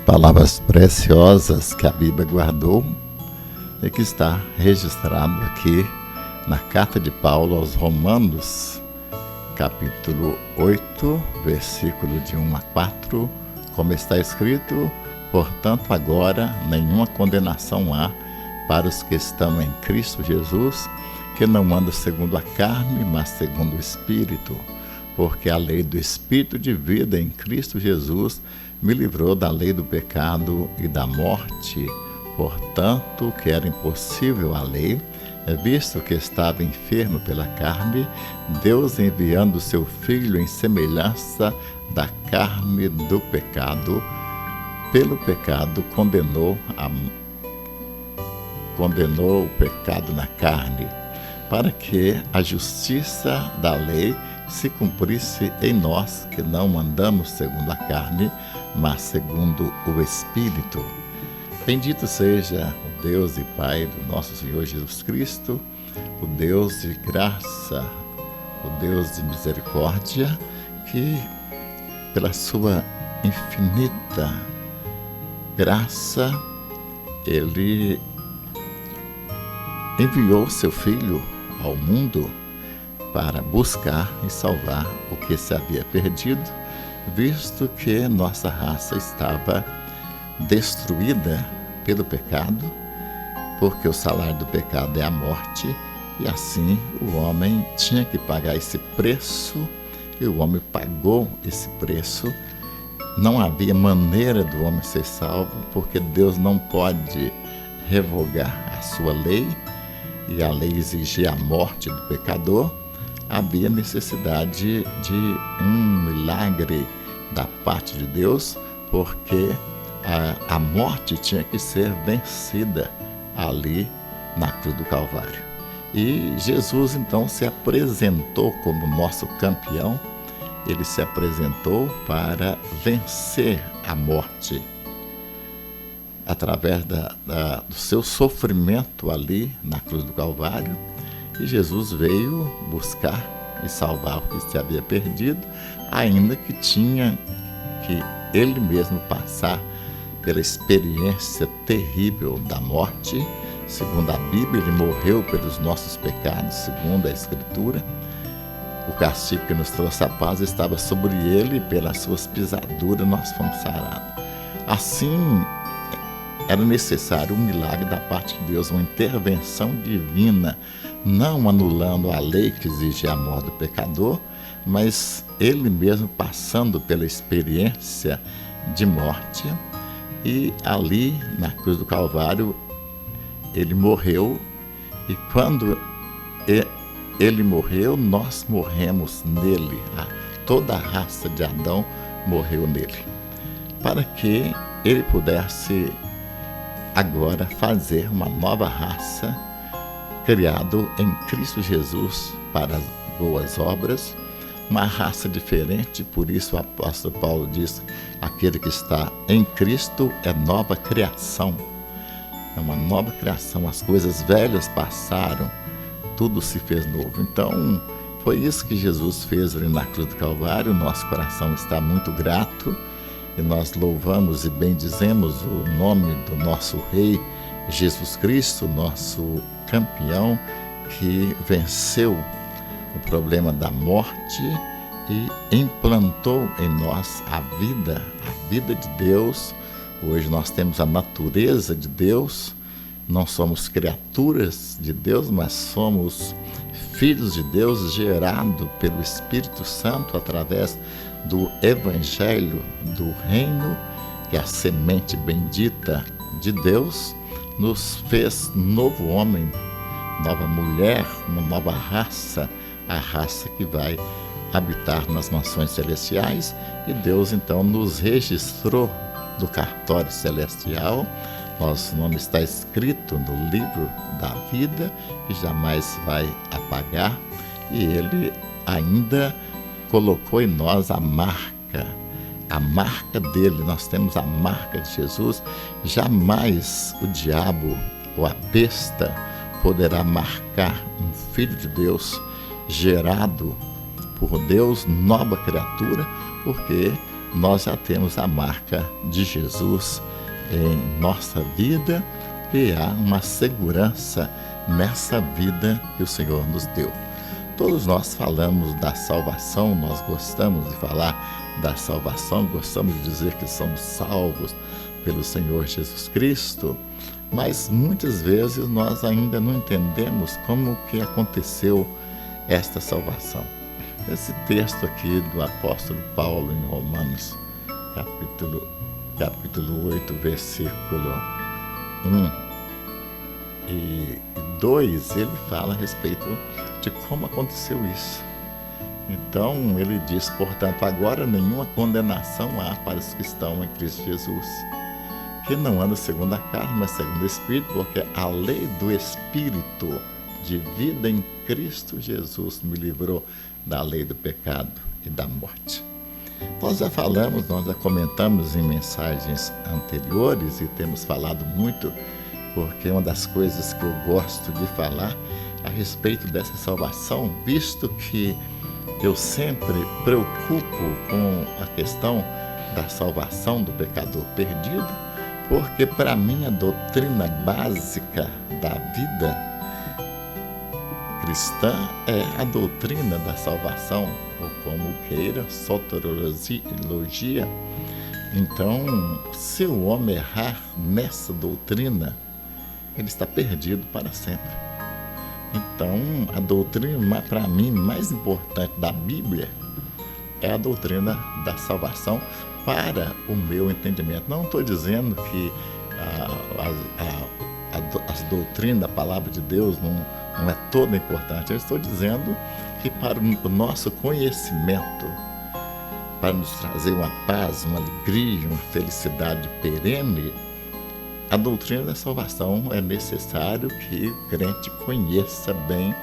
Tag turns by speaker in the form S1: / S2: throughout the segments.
S1: Palavras preciosas que a Bíblia guardou e que está registrado aqui na carta de Paulo aos Romanos, capítulo 8, versículo de 1 a 4, como está escrito: portanto agora nenhuma condenação há para os que estão em Cristo Jesus, que não andam segundo a carne, mas segundo o Espírito, porque a lei do Espírito de vida em Cristo Jesus me livrou da lei do pecado e da morte. Portanto, que era impossível a lei, visto que estava enfermo pela carne, Deus, enviando o seu Filho em semelhança da carne do pecado, pelo pecado condenou o pecado na carne, para que a justiça da lei se cumprisse em nós, que não andamos segundo a carne, mas segundo o Espírito. Bendito seja o Deus e Pai do nosso Senhor Jesus Cristo, o Deus de graça, o Deus de misericórdia, que pela sua infinita graça, Ele enviou seu Filho ao mundo para buscar e salvar o que se havia perdido, visto que nossa raça estava destruída pelo pecado, porque o salário do pecado é a morte, e assim o homem tinha que pagar esse preço, e o homem pagou esse preço. Não havia maneira do homem ser salvo, porque Deus não pode revogar a sua lei, e a lei exigia a morte do pecador. Havia necessidade de um milagre da parte de Deus, porque a morte tinha que ser vencida ali na cruz do Calvário. E Jesus então se apresentou como nosso campeão. Ele se apresentou para vencer a morte através do seu sofrimento ali na cruz do Calvário. E Jesus veio buscar e salvar o que se havia perdido, ainda que tinha que ele mesmo passar pela experiência terrível da morte. Segundo a Bíblia, ele morreu pelos nossos pecados, segundo a Escritura. O castigo que nos trouxe a paz estava sobre ele, e pelas suas pisaduras nós fomos sarados. Assim, era necessário um milagre da parte de Deus, uma intervenção divina, não anulando a lei que exigia a morte do pecador, mas ele mesmo passando pela experiência de morte. E ali na cruz do Calvário ele morreu, e quando ele morreu, nós morremos nele. Toda a raça de Adão morreu nele, para que ele pudesse agora fazer uma nova raça, criado em Cristo Jesus para as boas obras, uma raça diferente. Por isso o apóstolo Paulo diz: aquele que está em Cristo é nova criação. É uma nova criação, as coisas velhas passaram, tudo se fez novo. Então, foi isso que Jesus fez ali na cruz do Calvário. Nosso coração está muito grato, e nós louvamos e bendizemos o nome do nosso Rei Jesus Cristo, nosso campeão, que venceu o problema da morte e implantou em nós a vida de Deus. Hoje nós temos a natureza de Deus, não somos criaturas de Deus, mas somos filhos de Deus, gerados pelo Espírito Santo através do Evangelho do Reino, que é a semente bendita de Deus, nos fez novo homem, nova mulher, uma nova raça, a raça que vai habitar nas mansões celestiais. E Deus então nos registrou do cartório celestial. Nosso nome está escrito no livro da vida, que jamais vai apagar, e Ele ainda colocou em nós a marca dele. Nós temos a marca de Jesus. Jamais o diabo ou a besta poderá marcar um filho de Deus, gerado por Deus, nova criatura, porque nós já temos a marca de Jesus em nossa vida e há uma segurança nessa vida que o Senhor nos deu. Todos nós falamos da salvação, nós gostamos de falar da salvação, gostamos de dizer que somos salvos pelo Senhor Jesus Cristo, mas muitas vezes nós ainda não entendemos como que aconteceu esta salvação. Esse texto aqui do apóstolo Paulo em Romanos, capítulo 8, versículo 1 e 2, ele fala a respeito de como aconteceu isso. Então, ele diz, portanto, agora nenhuma condenação há para os que estão em Cristo Jesus, que não andam segundo a carne, mas segundo o Espírito, porque a lei do Espírito de vida em Cristo Jesus me livrou da lei do pecado e da morte. Nós já falamos, nós já comentamos em mensagens anteriores e temos falado muito, porque é uma das coisas que eu gosto de falar a respeito dessa salvação, visto que eu sempre preocupo com a questão da salvação do pecador perdido, porque para mim a doutrina básica da vida cristã é a doutrina da salvação, ou como queira, soteriologia. Então, se o homem errar nessa doutrina, ele está perdido para sempre. Então, a doutrina, para mim, mais importante da Bíblia é a doutrina da salvação para o meu entendimento. Não estou dizendo que as doutrinas da palavra de Deus não é toda importante. Eu estou dizendo que para o nosso conhecimento, para nos trazer uma paz, uma alegria, uma felicidade perene, a doutrina da salvação é necessário que o crente conheça bem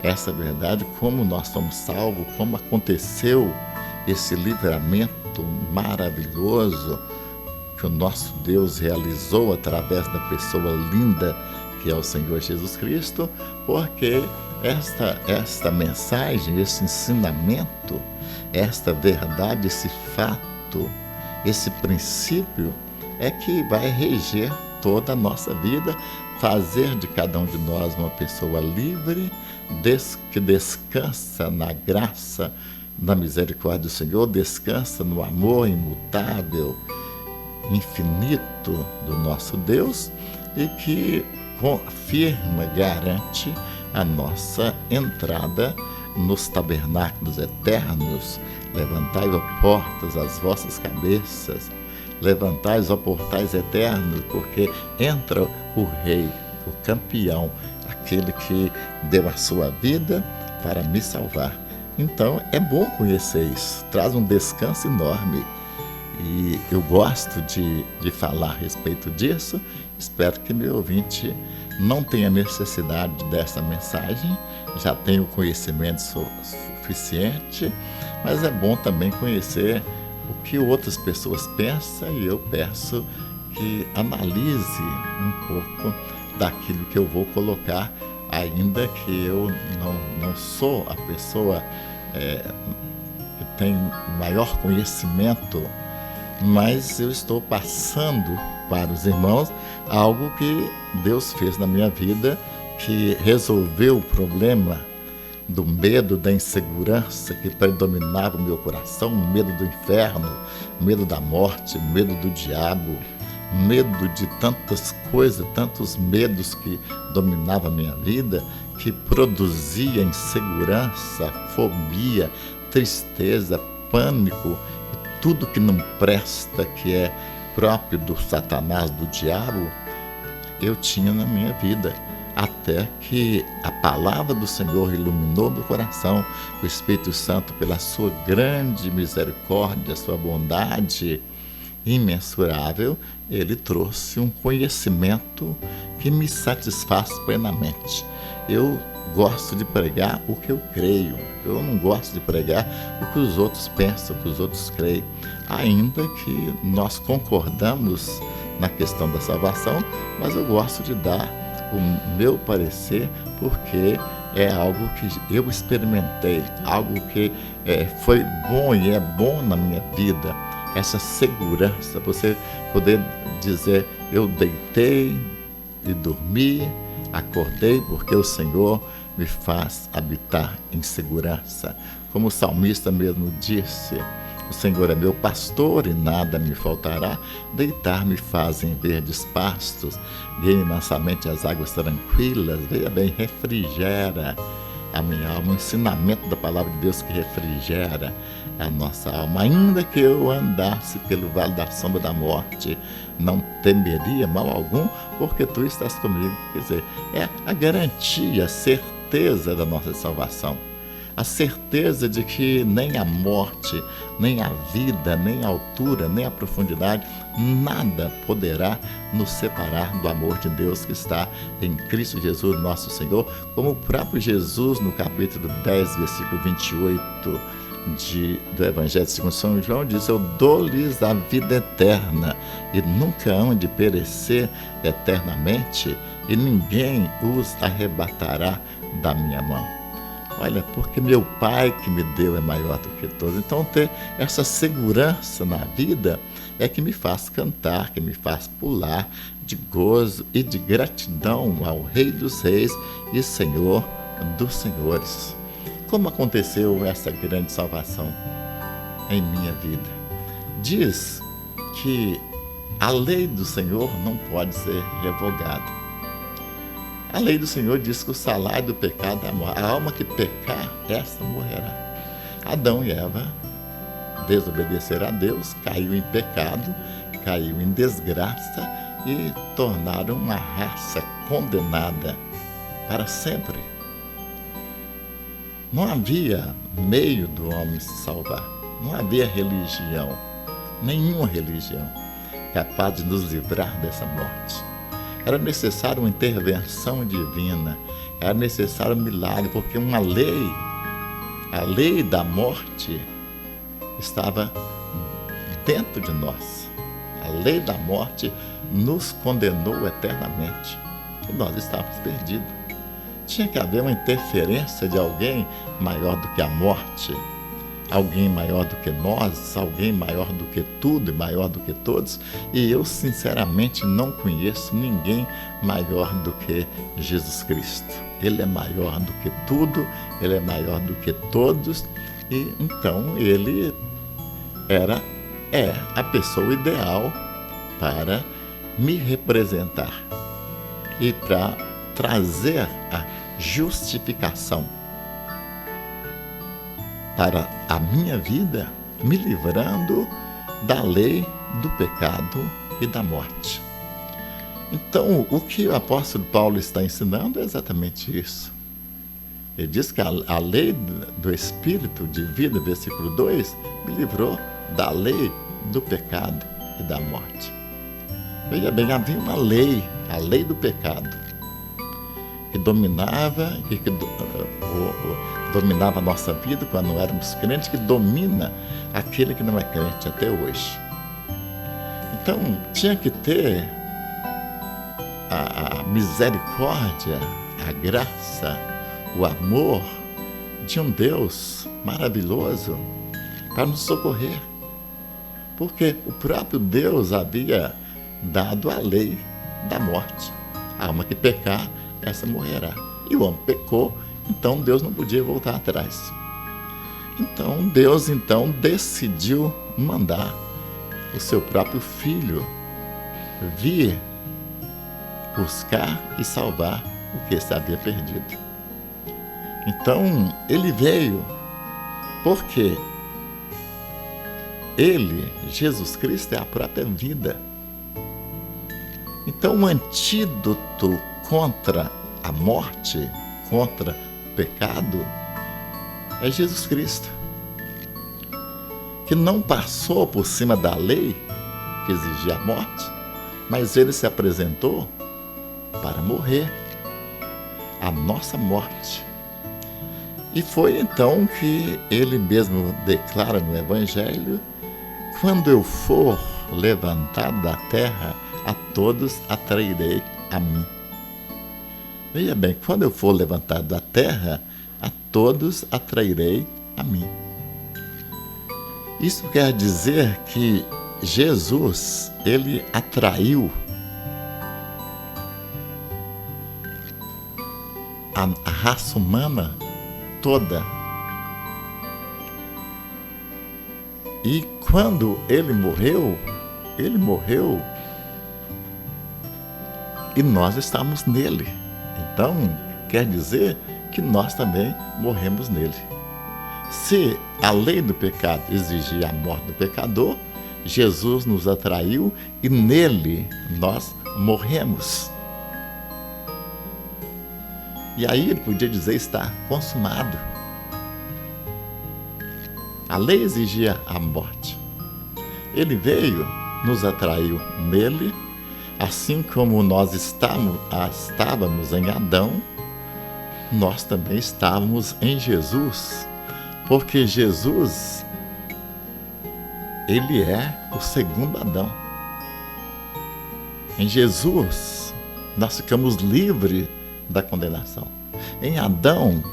S1: essa verdade, como nós somos salvos, como aconteceu esse livramento maravilhoso que o nosso Deus realizou através da pessoa linda que é o Senhor Jesus Cristo, porque esta mensagem, esse ensinamento, esta verdade, esse fato, esse princípio é que vai reger toda a nossa vida, fazer de cada um de nós uma pessoa livre, que descansa na graça, na misericórdia do Senhor, descansa no amor imutável, infinito do nosso Deus e que confirma, garante a nossa entrada nos tabernáculos eternos. Levantai, ó portas, as vossas cabeças, levantai, ó portais eternos, porque entra o Rei, o campeão, aquele que deu a sua vida para me salvar. Então é bom conhecer isso, traz um descanso enorme. E eu gosto de falar a respeito disso. Espero que meu ouvinte não tenha necessidade dessa mensagem, já tem o conhecimento suficiente, mas é bom também conhecer o que outras pessoas pensam e eu peço que analise um pouco daquilo que eu vou colocar, ainda que eu não sou a pessoa que tem maior conhecimento, mas eu estou passando para os irmãos algo que Deus fez na minha vida, que resolveu o problema do medo, da insegurança que predominava o meu coração, medo do inferno, medo da morte, medo do diabo, medo de tantas coisas, tantos medos que dominavam a minha vida, que produzia insegurança, fobia, tristeza, pânico, tudo que não presta, que é próprio do Satanás, do diabo, eu tinha na minha vida, até que a palavra do Senhor iluminou meu coração, o Espírito Santo, pela sua grande misericórdia, sua bondade imensurável, ele trouxe um conhecimento que me satisfaz plenamente. Eu gosto de pregar o que eu creio, eu não gosto de pregar o que os outros pensam, o que os outros creem, ainda que nós concordamos na questão da salvação, mas eu gosto de dar o meu parecer, porque é algo que eu experimentei, algo que foi bom e é bom na minha vida. essa segurança, você poder dizer: eu deitei e dormi, acordei porque o Senhor me faz habitar em segurança. Como o salmista mesmo disse: o Senhor é meu pastor e nada me faltará. Deitar-me faz em verdes pastos, guia-me mansamente às águas tranquilas. Veja bem, refrigera a minha alma. O ensinamento da palavra de Deus que refrigera a nossa alma. Ainda que eu andasse pelo vale da sombra da morte, não temeria mal algum, porque tu estás comigo. Quer dizer, é a garantia, a certeza da nossa salvação. A certeza de que nem a morte, nem a vida, nem a altura, nem a profundidade, nada poderá nos separar do amor de Deus que está em Cristo Jesus, nosso Senhor, como o próprio Jesus, no capítulo 10, versículo 28 do Evangelho segundo São João, diz: eu dou-lhes a vida eterna e nunca hão de perecer eternamente, e ninguém os arrebatará da minha mão. Olha, porque meu Pai que me deu é maior do que todos. Então, ter essa segurança na vida é que me faz cantar, que me faz pular de gozo e de gratidão ao Rei dos Reis e Senhor dos Senhores. Como aconteceu essa grande salvação em minha vida? Diz que a lei do Senhor não pode ser revogada. A lei do Senhor diz que o salário do pecado é a morte. A alma que pecar, essa morrerá. Adão e Eva desobedeceram a Deus, caiu em pecado, caiu em desgraça e tornaram uma raça condenada para sempre. Não havia meio do homem se salvar. Não havia religião, nenhuma religião, capaz de nos livrar dessa morte. Era necessário uma intervenção divina, era necessário um milagre, porque uma lei, a lei da morte, estava dentro de nós. A lei da morte nos condenou eternamente e nós estávamos perdidos. Tinha que haver uma interferência de alguém maior do que a morte, alguém maior do que nós, alguém maior do que tudo e maior do que todos, e eu sinceramente não conheço ninguém maior do que Jesus Cristo. Ele é maior do que tudo, ele é maior do que todos, e então ele é a pessoa ideal para me representar e para trazer a justificação para a minha vida, me livrando da lei do pecado e da morte. Então, o que o apóstolo Paulo está ensinando é exatamente isso. Ele diz que a lei do Espírito de vida, versículo 2, me livrou da lei do pecado e da morte. Veja bem, havia uma lei, a lei do pecado, que dominava, dominava a nossa vida quando éramos crentes, que domina aquele que não é crente até hoje. Então, tinha que ter a misericórdia, a graça, o amor de um Deus maravilhoso para nos socorrer. Porque o próprio Deus havia dado a lei da morte. A alma que pecar, essa morrerá. E o homem pecou, então Deus não podia voltar atrás. Então Deus decidiu mandar o seu próprio Filho vir buscar e salvar o que se havia perdido. Então ele veio porque ele, Jesus Cristo, é a própria vida. Então o antídoto contra a morte, contra o pecado, é Jesus Cristo, que não passou por cima da lei que exigia a morte, mas ele se apresentou para morrer a nossa morte. E foi então que ele mesmo declara no Evangelho: quando eu for levantado da terra, a todos atrairei a mim. Veja bem, quando eu for levantado da terra, a todos atrairei a mim. Isso quer dizer que Jesus, ele atraiu a raça humana toda. E quando ele morreu e nós estamos nele. Então, quer dizer que nós também morremos nele. Se a lei do pecado exigia a morte do pecador, Jesus nos atraiu e nele nós morremos. E aí ele podia dizer: está consumado. A lei exigia a morte. Ele veio, nos atraiu nele, assim como nós estávamos em Adão, nós também estávamos em Jesus, porque Jesus, ele é o segundo Adão. Em Jesus, nós ficamos livres da condenação. Em Adão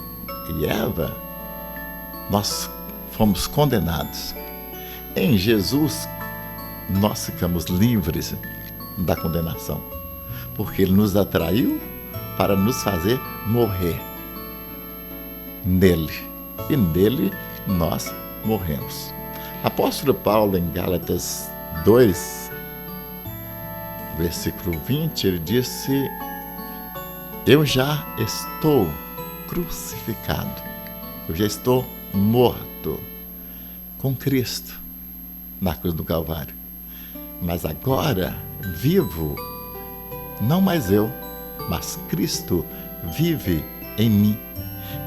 S1: e Eva, nós fomos condenados. Em Jesus, nós ficamos livres da condenação, porque ele nos atraiu para nos fazer morrer nele, e nele nós morremos. Apóstolo Paulo, em Gálatas 2, versículo 20, ele disse: eu já estou crucificado, eu já estou morto com Cristo na cruz do Calvário. Mas agora vivo, não mais eu, mas Cristo vive em mim.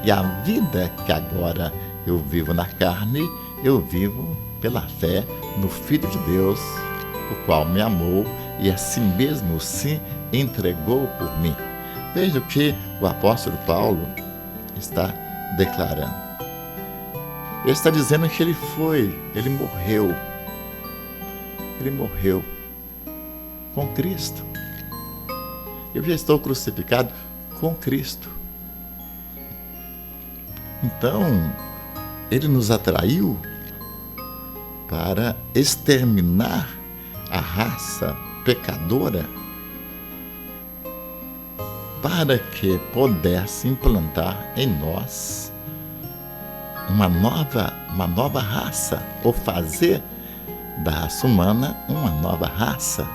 S1: E a vida que agora eu vivo na carne, eu vivo pela fé no Filho de Deus, o qual me amou e a si mesmo se entregou por mim. Veja o que o apóstolo Paulo está declarando. Ele está dizendo que ele morreu com Cristo. Eu já estou crucificado com Cristo. Então, ele nos atraiu para exterminar a raça pecadora, para que pudesse implantar em nós uma nova raça, ou fazer da raça humana uma nova raça.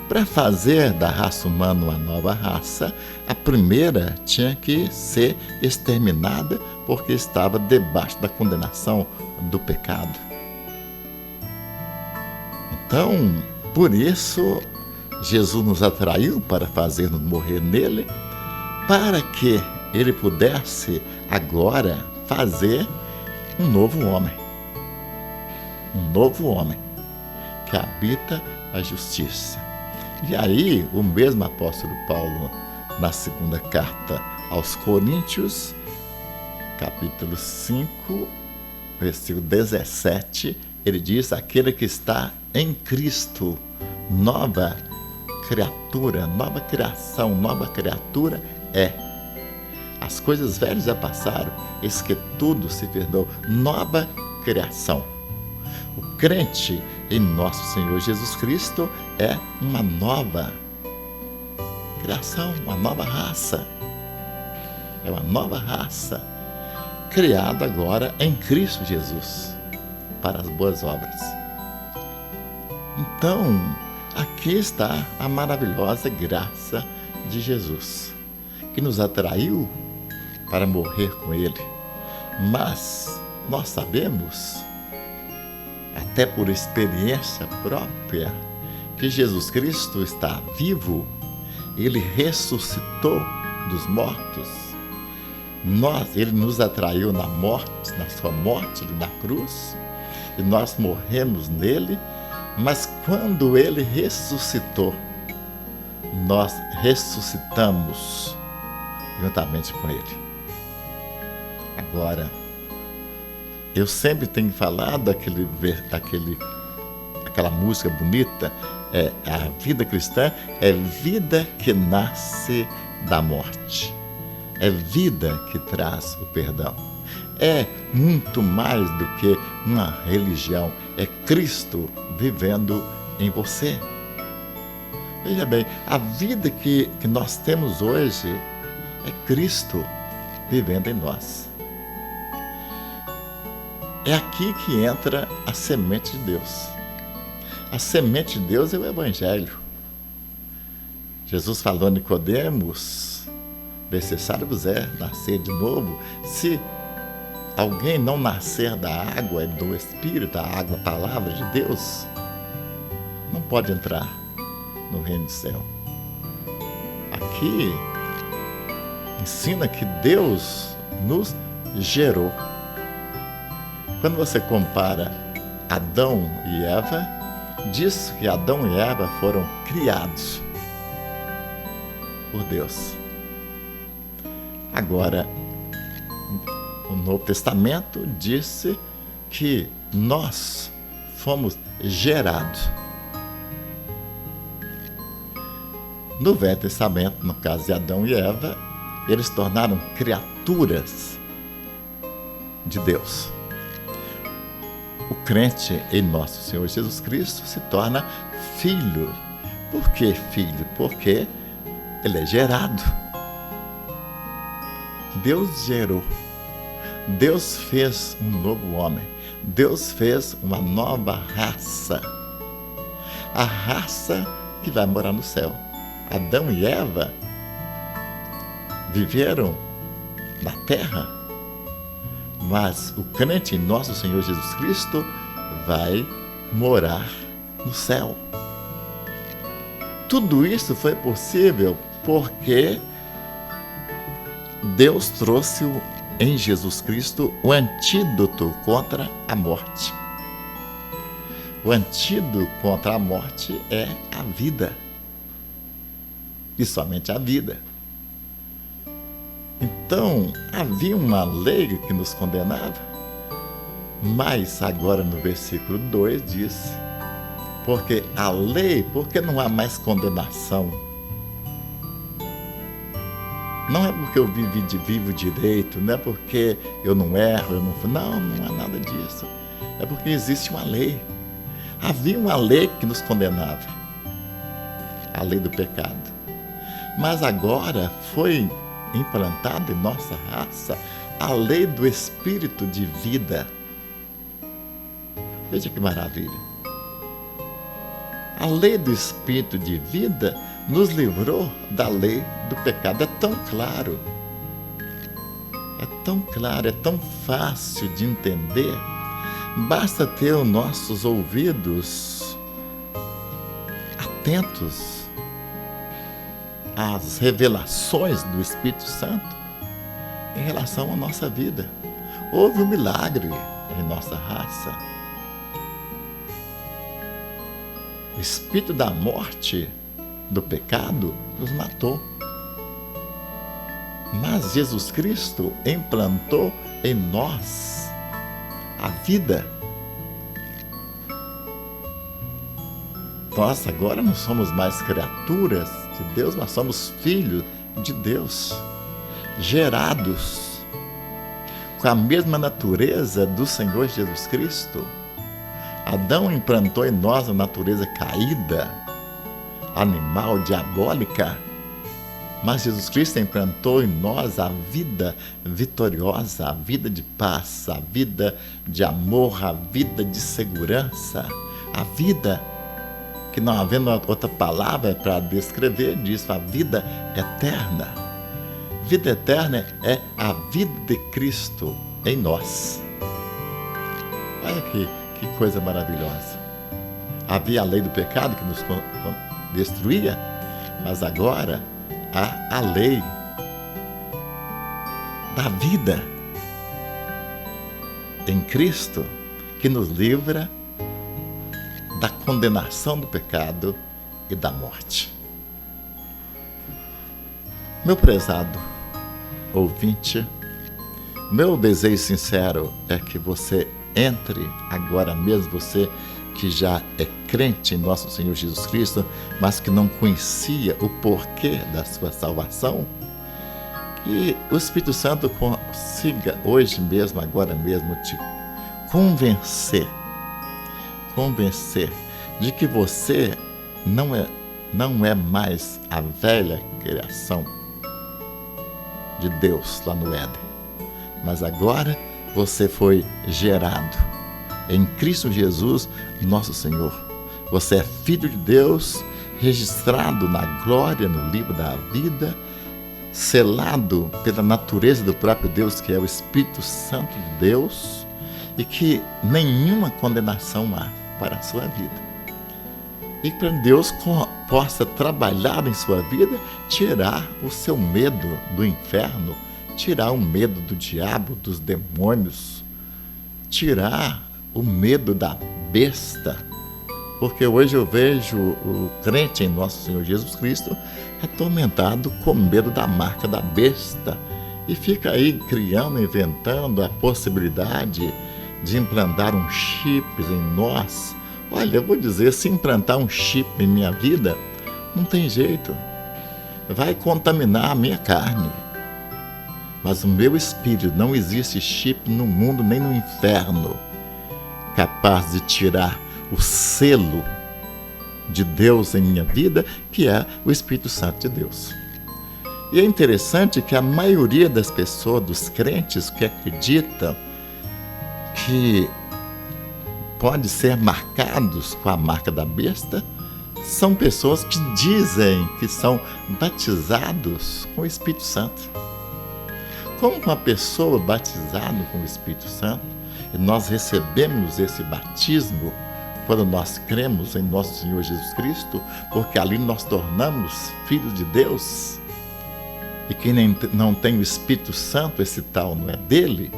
S1: Para fazer da raça humana uma nova raça, a primeira tinha que ser exterminada, porque estava debaixo da condenação do pecado. Então, por isso, Jesus nos atraiu para fazer-nos morrer nele, para que ele pudesse agora fazer um novo homem que habita a justiça. E aí, o mesmo apóstolo Paulo, na segunda carta aos Coríntios, capítulo 5, versículo 17, ele diz: aquele que está em Cristo, nova criatura, nova criação, nova criatura é. As coisas velhas já passaram, eis que tudo se fez novo, nova criação. O crente em nosso Senhor Jesus Cristo é uma nova criação, uma nova raça. É uma nova raça criada agora em Cristo Jesus para as boas obras. Então, aqui está a maravilhosa graça de Jesus, que nos atraiu para morrer com Ele. Mas nós sabemos, até por experiência própria, que Jesus Cristo está vivo. Ele ressuscitou dos mortos. Ele nos atraiu na morte, na sua morte na cruz, e nós morremos nele. Mas quando ele ressuscitou, nós ressuscitamos juntamente com ele. Agora, eu sempre tenho falado aquela música bonita, a vida cristã é vida que nasce da morte. é vida que traz o perdão. É muito mais do que uma religião, é Cristo vivendo em você. Veja bem, a vida que nós temos hoje é Cristo vivendo em nós. É aqui que entra a semente de Deus. A semente de Deus é o Evangelho. Jesus falou a Nicodemos: necessário vos é nascer de novo. Se alguém não nascer da água e do Espírito, a água, a palavra de Deus, não pode entrar no reino do céu. Aqui ensina que Deus nos gerou. Quando você compara Adão e Eva, diz que Adão e Eva foram criados por Deus. Agora, o Novo Testamento disse que nós fomos gerados. No Velho Testamento, no caso de Adão e Eva, eles se tornaram criaturas de Deus. O crente em nosso Senhor Jesus Cristo se torna filho. Por que filho? Porque ele é gerado. Deus gerou. Deus fez um novo homem. Deus fez uma nova raça. A raça que vai morar no céu. Adão e Eva viveram na terra, mas o crente em nosso Senhor Jesus Cristo vai morar no céu. Tudo isso foi possível porque Deus trouxe em Jesus Cristo o antídoto contra a morte. O antídoto contra a morte é a vida. E somente a vida. Então, havia uma lei que nos condenava, mas agora no versículo 2 diz: porque a lei, porque não há mais condenação. Não é porque eu vivo direito, não é porque eu não erro, não há nada disso. É porque existe uma lei. Havia uma lei que nos condenava, a lei do pecado. Mas agora foi implantada em nossa raça a lei do Espírito de vida. Veja que maravilha. A lei do Espírito de vida nos livrou da lei do pecado. É tão claro, é tão fácil de entender. Basta ter os nossos ouvidos atentos às revelações do Espírito Santo em relação à nossa vida. Houve um milagre em nossa raça. O espírito da morte, do pecado, nos matou. Mas Jesus Cristo implantou em nós a vida. Nós agora não somos mais criaturas de Deus, nós somos filhos de Deus, gerados com a mesma natureza do Senhor Jesus Cristo. Adão implantou em nós a natureza caída, animal, diabólica, mas Jesus Cristo implantou em nós a vida vitoriosa, a vida de paz, a vida de amor, a vida de segurança, a vida que, não havendo outra palavra para descrever, diz a vida eterna. Vida eterna é a vida de Cristo em nós. Olha que coisa maravilhosa. Havia a lei do pecado que nos destruía, mas agora há a lei da vida em Cristo que nos livra da condenação do pecado e da morte. Meu prezado ouvinte, meu desejo sincero é que você entre agora mesmo, você que já é crente em nosso Senhor Jesus Cristo, mas que não conhecia o porquê da sua salvação, E o Espírito Santo consiga hoje mesmo, agora mesmo, te convencer de que você não é mais a velha criação de Deus lá no Éden, mas agora você foi gerado em Cristo Jesus, nosso Senhor. Você é filho de Deus, registrado na glória, no livro da vida, selado pela natureza do próprio Deus, que é o Espírito Santo de Deus, e que nenhuma condenação há para a sua vida. E para Deus possa trabalhar em sua vida, tirar o seu medo do inferno, tirar o medo do diabo, dos demônios, tirar o medo da besta. Porque hoje eu vejo o crente em nosso Senhor Jesus Cristo atormentado com medo da marca da besta e fica aí criando, inventando a possibilidade de implantar um chip em nós. Olha, eu vou dizer, se implantar um chip em minha vida, não tem jeito. Vai contaminar a minha carne. Mas o meu espírito, não existe chip no mundo nem no inferno capaz de tirar o selo de Deus em minha vida, que é o Espírito Santo de Deus. E é interessante que a maioria das pessoas, dos crentes que acreditam que pode ser marcados com a marca da besta, são pessoas que dizem que são batizados com o Espírito Santo. Como uma pessoa batizada com o Espírito Santo, e nós recebemos esse batismo quando nós cremos em nosso Senhor Jesus Cristo, porque ali nós tornamos filhos de Deus, e quem não tem o Espírito Santo, esse tal não é dele,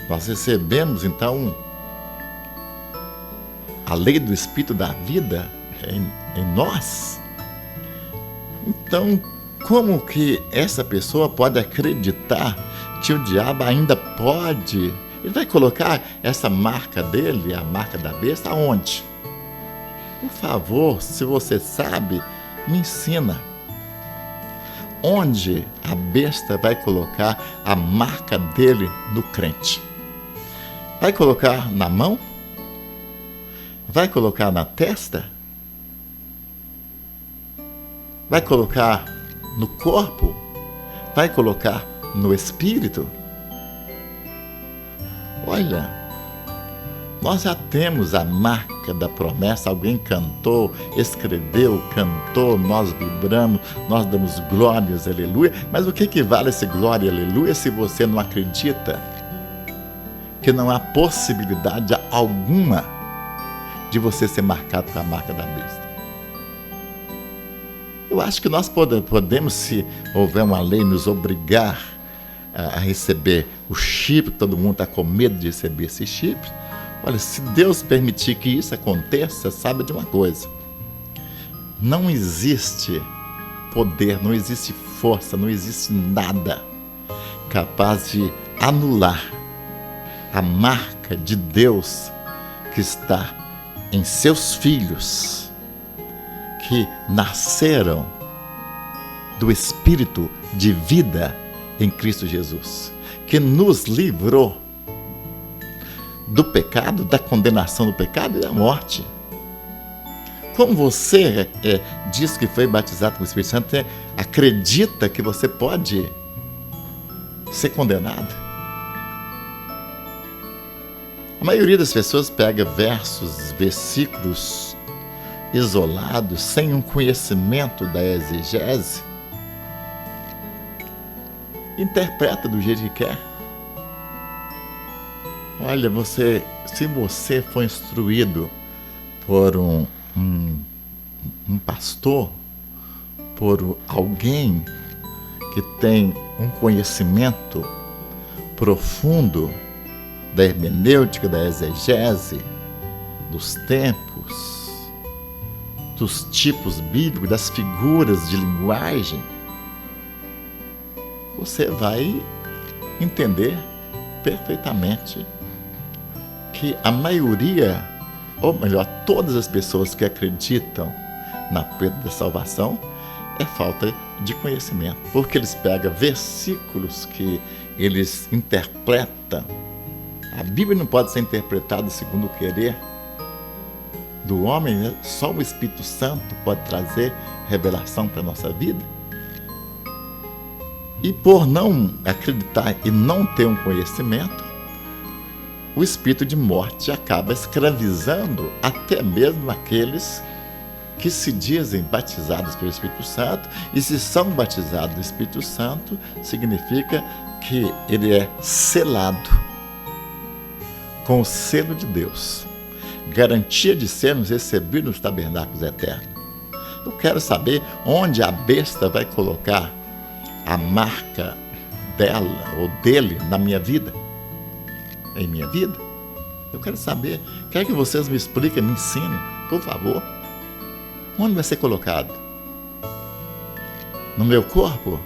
S1: nós recebemos então a lei do Espírito da vida em nós. Então, como que essa pessoa pode acreditar que o diabo ainda pode? Ele vai colocar essa marca dele, a marca da besta, aonde? Por favor, se você sabe, me ensina. Onde a besta vai colocar a marca dele no crente? Vai colocar na mão? Vai colocar na testa? Vai colocar no corpo? Vai colocar no espírito? Olha, nós já temos a marca da promessa. Alguém cantou, escreveu, cantou, nós vibramos, nós damos glórias, aleluia. Mas o que vale esse glória, aleluia, se você não acredita que não há possibilidade alguma de você ser marcado com a marca da besta? Eu acho que nós podemos, se houver uma lei, nos obrigar a receber o chip, todo mundo está com medo de receber esse chip. Olha, se Deus permitir que isso aconteça, saiba de uma coisa: não existe poder, não existe força, não existe nada capaz de anular a marca de Deus que está em seus filhos, que nasceram do Espírito de vida em Cristo Jesus, que nos livrou do pecado, da condenação do pecado e da morte. Como você diz que foi batizado com o Espírito Santo, acredita que você pode ser condenado? A maioria das pessoas pega versículos isolados, sem um conhecimento da exegese, interpreta do jeito que quer. Olha, se você for instruído por um pastor, por alguém que tem um conhecimento profundo da hermenêutica, da exegese, dos tempos, dos tipos bíblicos, das figuras de linguagem, você vai entender perfeitamente que a maioria, ou melhor, todas as pessoas que acreditam na perda da salvação, é falta de conhecimento, porque eles pegam versículos que eles interpretam. A Bíblia não pode ser interpretada segundo o querer do homem, né? Só o Espírito Santo pode trazer revelação para a nossa vida. E por não acreditar e não ter um conhecimento, o espírito de morte acaba escravizando até mesmo aqueles que se dizem batizados pelo Espírito Santo. E se são batizados do Espírito Santo, significa que ele é selado com o selo de Deus, garantia de sermos recebidos nos tabernáculos eternos. Eu quero saber onde a besta vai colocar a marca dela ou dele na minha vida, em minha vida. Eu quero saber, quero que vocês me expliquem, me ensinem, por favor. Onde vai ser colocado? No meu corpo?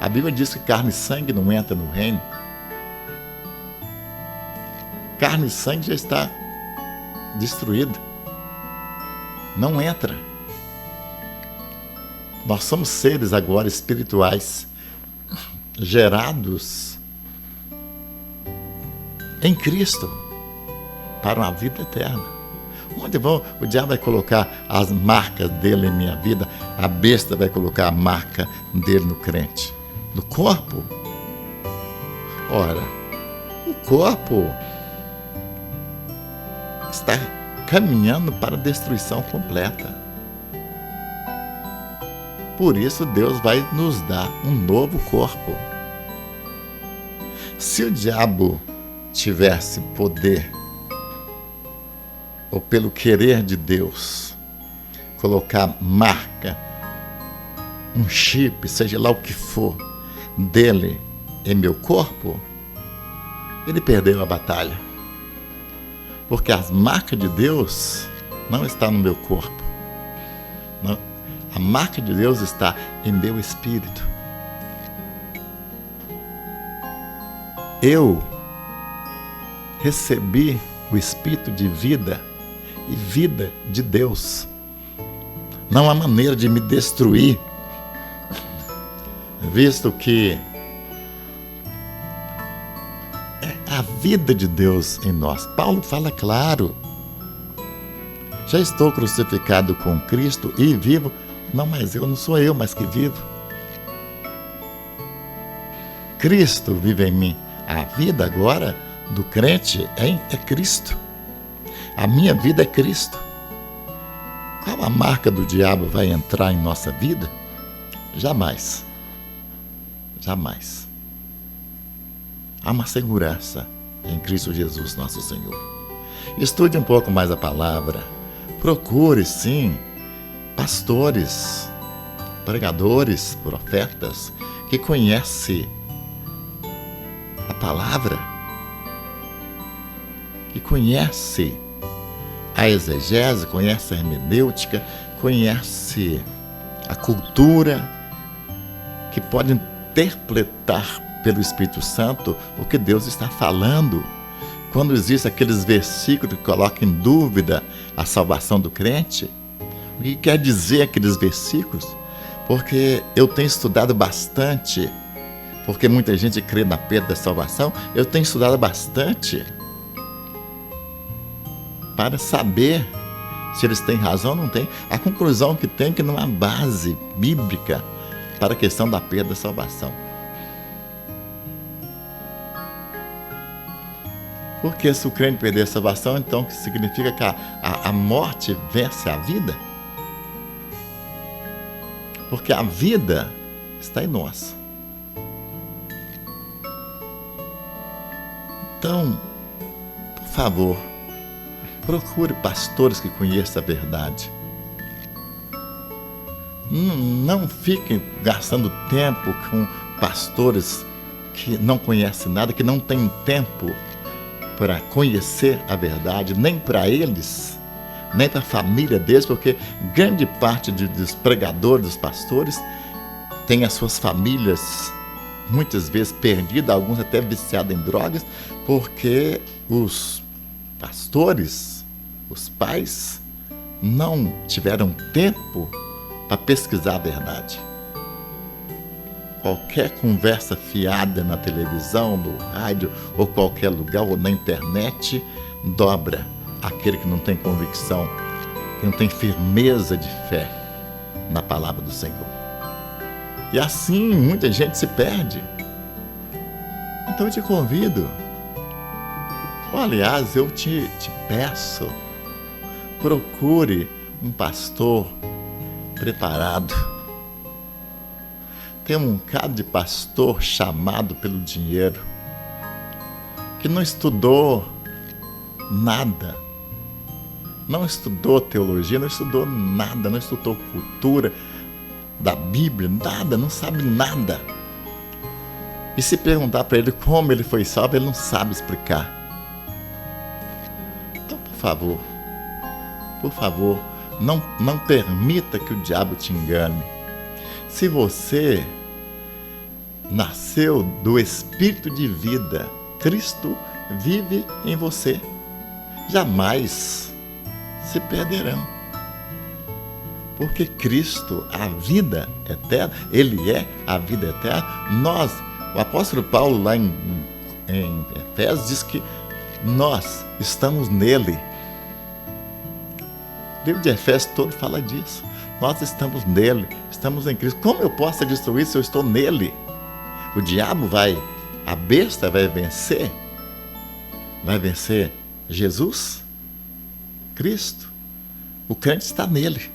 S1: A Bíblia diz que carne e sangue não entra no reino. Carne e sangue já está destruído. Não entra. Nós somos seres agora espirituais, gerados em Cristo para uma vida eterna. Onde o diabo vai colocar as marcas dele em minha vida? A besta vai colocar a marca dele no crente. No corpo? Ora, o corpo está caminhando para a destruição completa. Por isso Deus vai nos dar um novo corpo. Se o diabo tivesse poder, ou pelo querer de Deus, colocar marca, um chip, seja lá o que for, dele em meu corpo, ele perdeu a batalha. Porque as marcas de Deus não estão no meu corpo. Não, a marca de Deus está em meu espírito. Eu recebi o espírito de vida e vida de Deus. Não há maneira de me destruir, visto que é a vida de Deus em nós. Paulo fala claro: já estou crucificado com Cristo e vivo, não mais eu, não sou eu mais que vivo. Cristo vive em mim. A vida agora do crente é Cristo. A minha vida é Cristo. Qual a marca do diabo vai entrar em nossa vida? Jamais. Jamais. Há uma segurança em Cristo Jesus, nosso Senhor. Estude um pouco mais a palavra. Procure, sim, pastores, pregadores, profetas, que conhecem a palavra, que conhecem a exegese, conhece a hermenêutica, conhece a cultura, que pode interpretar pelo Espírito Santo o que Deus está falando. Quando existem aqueles versículos que colocam em dúvida a salvação do crente, o que quer dizer aqueles versículos? Porque eu tenho estudado bastante, porque muita gente crê na perda da salvação, eu tenho estudado bastante para saber se eles têm razão ou não têm. A conclusão que tem é que não há base bíblica para a questão da perda da salvação. Porque se o crente perder a salvação, então que significa que a morte vence a vida? Porque a vida está em nós. Então, por favor, procure pastores que conheçam a verdade. Não fiquem gastando tempo com pastores que não conhecem nada, que não têm tempo para conhecer a verdade, nem para eles, nem para a família deles, porque grande parte dos pregadores, dos pastores, tem as suas famílias muitas vezes perdidas, alguns até viciados em drogas, porque os pastores, os pais, não tiveram tempo para pesquisar a verdade. Qualquer conversa fiada na televisão, no rádio, ou qualquer lugar, ou na internet, dobra aquele que não tem convicção, que não tem firmeza de fé na palavra do Senhor. E assim muita gente se perde. Então eu te convido, aliás, eu te peço, procure um pastor preparado. Tem um bocado de pastor chamado pelo dinheiro, que não estudou nada, não estudou teologia, não estudou nada, não estudou cultura da Bíblia, nada, não sabe nada. E se perguntar para ele como ele foi salvo, ele não sabe explicar. Então, por favor, não permita que o diabo te engane. Se você nasceu do Espírito de vida, Cristo vive em você, jamais se perderão. Porque Cristo, a vida eterna, Ele é a vida eterna. O apóstolo Paulo lá em Efésios diz que nós estamos nele. O livro de Efésios todo fala disso. Nós estamos nele, estamos em Cristo. Como eu posso destruir se eu estou nele? O diabo a besta vai vencer Jesus, Cristo. O crente está nele.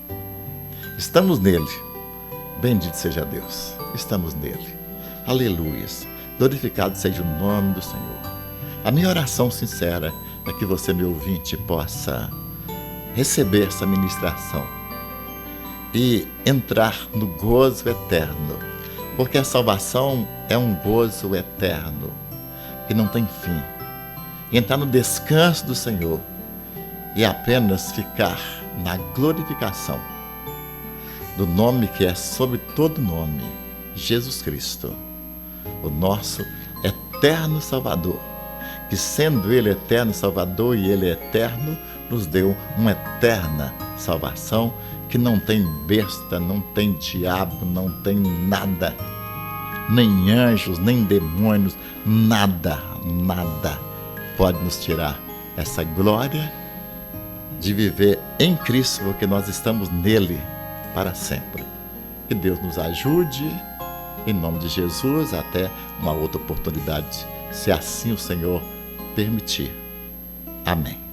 S1: Estamos nele. Bendito seja Deus. Estamos nele. Aleluias. Glorificado seja o nome do Senhor. A minha oração sincera é que você, meu ouvinte, possa receber essa ministração e entrar no gozo eterno, porque a salvação é um gozo eterno que não tem fim. Entrar no descanso do Senhor e apenas ficar na glorificação do nome que é sobre todo nome, Jesus Cristo, o nosso eterno Salvador, que sendo Ele eterno Salvador e Ele eterno, nos deu uma eterna salvação que não tem besta, não tem diabo, não tem nada, nem anjos, nem demônios, nada pode nos tirar essa glória de viver em Cristo, porque nós estamos nele para sempre. Que Deus nos ajude, em nome de Jesus, até uma outra oportunidade, se assim o Senhor permitir. Amém.